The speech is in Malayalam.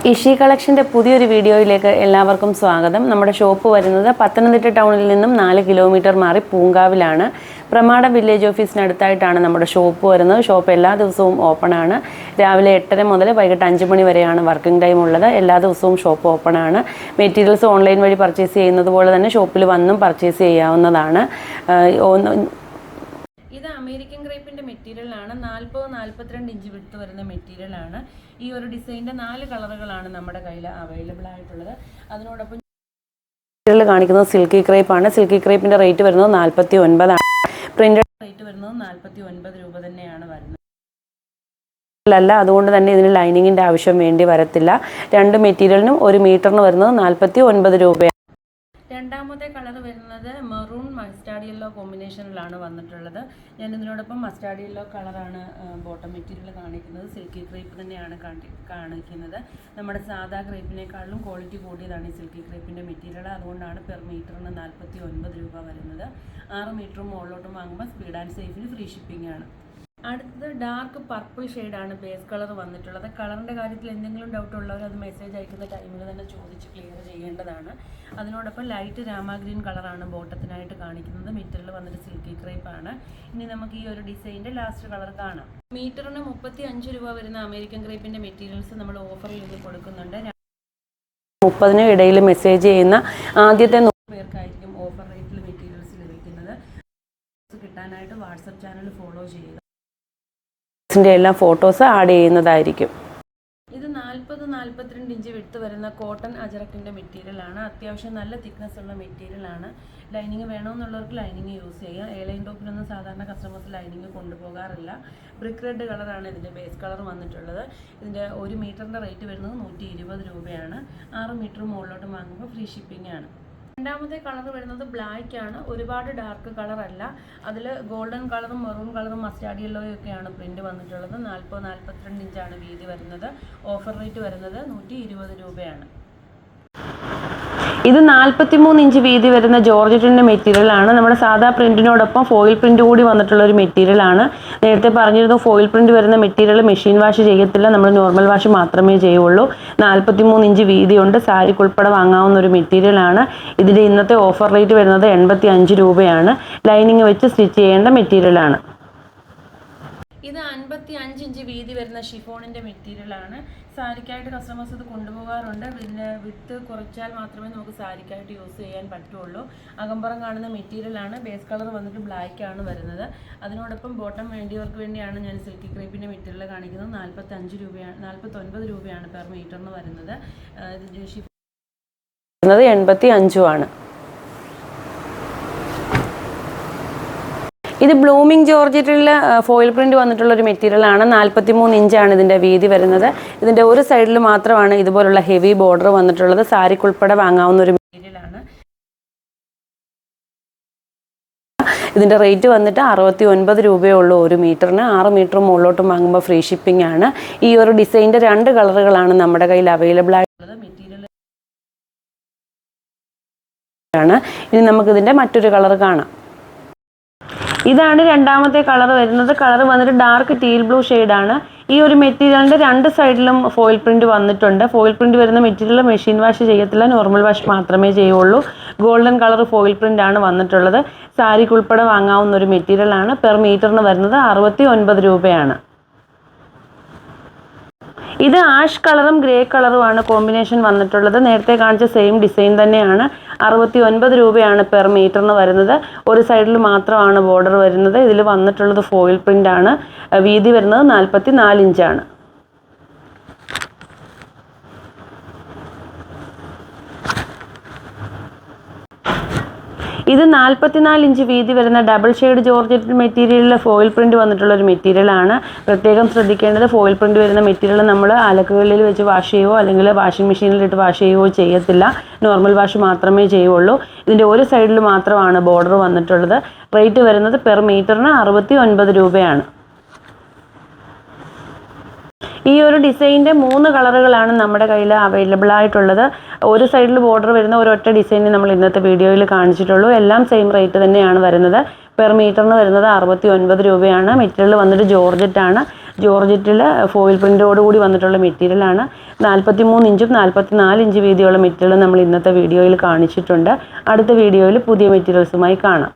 ഇഷി കളക്ഷൻ്റെ പുതിയൊരു വീഡിയോയിലേക്ക് എല്ലാവർക്കും സ്വാഗതം. നമ്മുടെ ഷോപ്പ് വരുന്നത് പത്തനംതിട്ട ടൗണിൽ നിന്നും 4 കിലോമീറ്റർ മാറി പൂങ്കാവിലാണ്. പ്രമാടം വില്ലേജ് ഓഫീസിനടുത്തായിട്ടാണ് നമ്മുടെ ഷോപ്പ് വരുന്നത്. ഷോപ്പ് എല്ലാ ദിവസവും ഓപ്പൺ ആണ്. രാവിലെ 8:30 മുതൽ വൈകിട്ട് 5 മണി വരെയാണ് വർക്കിംഗ് ടൈം ഉള്ളത്. എല്ലാ ദിവസവും ഷോപ്പ് ഓപ്പൺ ആണ്. മെറ്റീരിയൽസ് ഓൺലൈൻ വഴി പർച്ചേസ് ചെയ്യുന്നത് പോലെ തന്നെ ഷോപ്പിൽ വന്നും പർച്ചേസ് ചെയ്യാവുന്നതാണ്. ഇത് അമേരിക്കൻ ക്രേപ്പിൻ്റെ മെറ്റീരിയലാണ്. 40-42 ഇഞ്ച് വിട്ട് വരുന്ന മെറ്റീരിയലാണ്. ഈ ഒരു ഡിസൈനിൻ്റെ 4 കളറുകളാണ് നമ്മുടെ കയ്യിൽ അവൈലബിൾ ആയിട്ടുള്ളത്. അതിനോടൊപ്പം മെറ്റീരിയൽ കാണിക്കുന്നത് സിൽക്കി ക്രേപ്പാണ്. സിൽക്കി ക്രേപ്പിൻ്റെ റേറ്റ് വരുന്നത് 49 ആണ്. പ്രിൻ്റഡ് റേറ്റ് വരുന്നത് 49 രൂപ തന്നെയാണ് വരുന്നത്. അല്ല, അതുകൊണ്ട് തന്നെ ഇതിന് ലൈനിങ്ങിൻ്റെ ആവശ്യം വേണ്ടി വരത്തില്ല. 2 മെറ്റീരിയലിനും 1 മീറ്ററിന് വരുന്നത് 49 രൂപയാണ്. രണ്ടാമത്തെ കളർ വരുന്നത് മെറൂൺ മസ്റ്റാർഡ് യെല്ലോ കോമ്പിനേഷനിലാണ് വന്നിട്ടുള്ളത്. ഞാൻ ഇതിനോടൊപ്പം മസ്റ്റാർഡ് യെല്ലോ കളറാണ് ബോട്ടം മെറ്റീരിയൽ കാണിക്കുന്നത്. സിൽക്കി ക്രേപ്പ് തന്നെയാണ് കാണിക്കുന്നത്. നമ്മുടെ സാധാ ക്രേപ്പിനേക്കാളും ക്വാളിറ്റി കൂടിയതാണ് ഈ സിൽക്കി ക്രേപ്പിൻ്റെ മെറ്റീരിയൽ. അതുകൊണ്ടാണ് പെർ മീറ്ററിന് 49 രൂപ വരുന്നത്. 6 മീറ്ററും മുകളിലോട്ടും വാങ്ങുമ്പോൾ സ്പീഡ് ആൻഡ് സേഫിന് ഫ്രീ ഷിപ്പിംഗ് ആണ്. അടുത്തത് ഡാർക്ക് പർപ്പിൾ ഷെയ്ഡാണ് ബേസ് കളർ വന്നിട്ടുള്ളത്. കളറിൻ്റെ കാര്യത്തിൽ എന്തെങ്കിലും ഡൗട്ട് ഉള്ളവർ അത് മെസ്സേജ് അയക്കുന്ന ടൈമിൽ തന്നെ ചോദിച്ച് ക്ലിയർ ചെയ്യേണ്ടതാണ്. അതിനോടൊപ്പം ലൈറ്റ് രാമ ഗ്രീൻ കളറാണ് ബോട്ടത്തിനായിട്ട് കാണിക്കുന്നത്. മീറ്ററിൽ വന്നിട്ട് സിൽക്കി ക്രേപ്പാണ്. ഇനി നമുക്ക് ഈ ഒരു ഡിസൈനിൻ്റെ ലാസ്റ്റ് കളർ കാണാം. മീറ്ററിന് 35 രൂപ വരുന്ന അമേരിക്കൻ ക്രേപ്പിൻ്റെ മെറ്റീരിയൽസ് നമ്മൾ ഓഫറിൽ ഇത് കൊടുക്കുന്നുണ്ട്. 30 ഇടയിൽ മെസ്സേജ് ചെയ്യുന്ന ആദ്യത്തെ 100 പേർക്കായിരിക്കും ഓഫർ റേറ്റിൽ മെറ്റീരിയൽസ് ലഭിക്കുന്നത്. കിട്ടാനായിട്ട് വാട്സപ്പ് ചാനൽ ഫോളോ ചെയ്യുക. എല്ലാം ഫോട്ടോസ് ആഡ് ചെയ്യുന്നതായിരിക്കും. ഇത് 40-42 ഇഞ്ച് വിട്ട് വരുന്ന കോട്ടൺ അജറക്കിൻ്റെ മെറ്റീരിയലാണ്. അത്യാവശ്യം നല്ല തിക്നെസ് ഉള്ള മെറ്റീരിയലാണ്. ലൈനിങ് വേണമെന്നുള്ളവർക്ക് ലൈനിങ് യൂസ് ചെയ്യാം. എയർലൈൻ ടോപ്പിനൊന്നും സാധാരണ കസ്റ്റമേഴ്സ് ലൈനിങ് കൊണ്ടുപോകാറില്ല. ബ്രിക്ക് റെഡ് കളറാണ് ഇതിൻ്റെ ബേസ് കളർ വന്നിട്ടുള്ളത്. ഇതിൻ്റെ 1 മീറ്ററിൻ്റെ റേറ്റ് വരുന്നത് 120 രൂപയാണ്. 6 മീറ്റർ മുകളിലോട്ട് വാങ്ങുമ്പോൾ ഫ്രീ ഷിപ്പിംഗ് ആണ്. രണ്ടാമത്തെ കളർ വരുന്നത് ബ്ലാക്ക് ആണ്. ഒരുപാട് ഡാർക്ക് കളർ അല്ല. അതിൽ ഗോൾഡൻ കളറും മെറൂൺ കളറും മസ്റ്റാർഡ് യെല്ലോയും ഒക്കെയാണ് പ്രിന്റ് വന്നിട്ടുള്ളത്. 40-42 ഇഞ്ചാണ് വീതി വരുന്നത്. ഓഫർ റേറ്റ് വരുന്നത് 120 രൂപയാണ്. ഇത് 43 ഇഞ്ച് വീതി വരുന്ന ജോർജറ്റിൻ്റെ മെറ്റീരിയലാണ്. നമ്മുടെ സാധാ പ്രിൻറ്റിനോടൊപ്പം ഫോയിൽ പ്രിൻറ്റ് കൂടി വന്നിട്ടുള്ള ഒരു മെറ്റീരിയലാണ്. നേരത്തെ പറഞ്ഞിരുന്നു ഫോയിൽ പ്രിൻറ്റ് വരുന്ന മെറ്റീരിയൽ മെഷീൻ വാഷ് ചെയ്യത്തില്ല, നമ്മൾ നോർമൽ വാഷ് മാത്രമേ ചെയ്യുള്ളൂ. 43 ഇഞ്ച് വീതിയുണ്ട്. സാരിക്ക് ഉൾപ്പെടെ വാങ്ങാവുന്ന ഒരു മെറ്റീരിയലാണ്. ഇതിൻ്റെ ഇന്നത്തെ ഓഫർ റേറ്റ് വരുന്നത് 85 രൂപയാണ്. ലൈനിങ് വെച്ച് സ്റ്റിച്ച് ചെയ്യേണ്ട മെറ്റീരിയലാണ്. ഇത് 55 ഇഞ്ച് വീതി വരുന്ന ഷിഫോണിൻ്റെ മെറ്റീരിയലാണ്. സാരിക്കായിട്ട് കസ്റ്റമേഴ്സ് ഇത് കൊണ്ടുപോകാറുണ്ട്. പിന്നെ വിത്ത് കുറച്ചാൽ മാത്രമേ നമുക്ക് സാരിക്കായിട്ട് യൂസ് ചെയ്യാൻ പറ്റുള്ളൂ. അകമ്പുറം കാണുന്ന മെറ്റീരിയലാണ്. ബേസ് കളർ വന്നിട്ട് ബ്ലാക്ക് ആണ് വരുന്നത്. അതിനോടൊപ്പം ബോട്ടം വേണ്ടിയവർക്ക് വേണ്ടിയാണ് ഞാൻ സിൽക്കി ക്രേപ്പിൻ്റെ മെറ്റീരിയൽ കാണിക്കുന്നത്. 49 രൂപയാണ് പെർ മീറ്ററിന് വരുന്നത്. ഷിഫോൺ 85 ആണ്. ഇത് ബ്ലൂമിംഗ് ജോർജറ്റിൽ ഫോയിൽ പ്രിന്റ് വന്നിട്ടുള്ള ഒരു മെറ്റീരിയലാണ്. 43 ഇഞ്ചാണ് ഇതിൻ്റെ വീതി വരുന്നത്. ഇതിൻ്റെ ഒരു സൈഡിൽ മാത്രമാണ് ഇതുപോലുള്ള ഹെവി ബോർഡർ വന്നിട്ടുള്ളത്. സാരിക്കുൾപ്പെടെ വാങ്ങാവുന്ന ഒരു മെറ്റീരിയലാണ്. ഇതിൻ്റെ റേറ്റ് വന്നിട്ട് 69 രൂപയേ ഉള്ളൂ 1 മീറ്ററിന്. 6 മീറ്റർ മുകളിലോട്ടും വാങ്ങുമ്പോൾ ഫ്രീ ഷിപ്പിംഗ് ആണ്. ഈ ഒരു ഡിസൈനിൻ്റെ 2 കളറുകളാണ് നമ്മുടെ കയ്യിൽ അവൈലബിൾ ആയിട്ടുള്ളത്. മെറ്റീരിയൽ ആണ്. ഇനി നമുക്കിതിൻ്റെ മറ്റൊരു കളർ കാണാം. ഇതാണ് രണ്ടാമത്തെ കളർ വരുന്നത്. കളർ വന്നിട്ട് ഡാർക്ക് ടീൽ ബ്ലൂ ഷെയ്ഡാണ്. ഈ ഒരു മെറ്റീരിയലിൻ്റെ 2 സൈഡിലും ഫോയിൽ പ്രിന്റ് വന്നിട്ടുണ്ട്. ഫോയിൽ പ്രിന്റ് വരുന്ന മെറ്റീരിയൽ മെഷീൻ വാഷ് ചെയ്യത്തില്ല, നോർമൽ വാഷ് മാത്രമേ ചെയ്യുള്ളൂ. ഗോൾഡൻ കളർ ഫോയിൽ പ്രിന്റ് ആണ് വന്നിട്ടുള്ളത്. സാരിക്ക് ഉൾപ്പെടെ വാങ്ങാവുന്ന ഒരു മെറ്റീരിയലാണ്. പെർ മീറ്ററിന് വരുന്നത് 69 രൂപയാണ്. ഇത് ആഷ് കളറും ഗ്രേ കളറുമാണ് കോമ്പിനേഷൻ വന്നിട്ടുള്ളത്. നേരത്തെ കാണിച്ച സെയിം ഡിസൈൻ തന്നെയാണ്. 69 രൂപയാണ് പെർ മീറ്ററിന് വരുന്നത്. ഒരു സൈഡിൽ മാത്രമാണ് ബോർഡർ വരുന്നത്. ഇതിൽ വന്നിട്ടുള്ളത് ഫോയിൽ പ്രിന്റ് ആണ്. വീതി വരുന്നത് 44 ഇഞ്ചാണ്. ഇത് 44 ഇഞ്ച് വീതി വരുന്ന ഡബിൾ ഷെയ്ഡ് ജോർജറ്റ് മെറ്റീരിയലിൽ ഫോയിൽ പ്രിന്റ് വന്നിട്ടുള്ള ഒരു മെറ്റീരിയലാണ്. പ്രത്യേകം ശ്രദ്ധിക്കേണ്ടത് ഫോയിൽ പ്രിന്റ് വരുന്ന മെറ്റീരിയൽ നമ്മൾ അലക്കുകല്ലിൽ വെച്ച് വാഷ് ചെയ്യുകയോ അല്ലെങ്കിൽ വാഷിംഗ് മെഷീനിലിട്ട് വാഷ് ചെയ്യുകയോ ചെയ്യത്തില്ല, നോർമൽ വാഷ് മാത്രമേ ചെയ്യുള്ളൂ. ഇതിൻ്റെ ഒരു സൈഡിൽ മാത്രമാണ് ബോർഡർ വന്നിട്ടുള്ളത്. റേറ്റ് വരുന്നത് പെർ മീറ്ററിന് 69 രൂപയാണ്. ഈ ഒരു ഡിസൈനിൻ്റെ 3 കളറുകളാണ് നമ്മുടെ കയ്യിൽ അവൈലബിൾ ആയിട്ടുള്ളത്. ഒരു സൈഡിൽ ബോർഡർ വരുന്ന ഒരൊറ്റ ഡിസൈനിൽ നമ്മൾ ഇന്നത്തെ വീഡിയോയിൽ കാണിച്ചിട്ടുള്ളൂ. എല്ലാം സെയിം റേറ്റ് തന്നെയാണ് വരുന്നത്. പെർ മീറ്ററിന് വരുന്നത് 69 രൂപയാണ്. മെറ്റീരിയൽ വന്നിട്ട് ജോർജറ്റ് ആണ്. ജോർജറ്റിൽ ഫോയിൽ പ്രിൻ്റോട് കൂടി വന്നിട്ടുള്ള മെറ്റീരിയലാണ്. 43 ഇഞ്ചും 44 ഇഞ്ച് വീതിയുള്ള മെറ്റീരിയൽ നമ്മൾ ഇന്നത്തെ വീഡിയോയിൽ കാണിച്ചിട്ടുണ്ട്. അടുത്ത വീഡിയോയിൽ പുതിയ മെറ്റീരിയൽസുമായി കാണാം.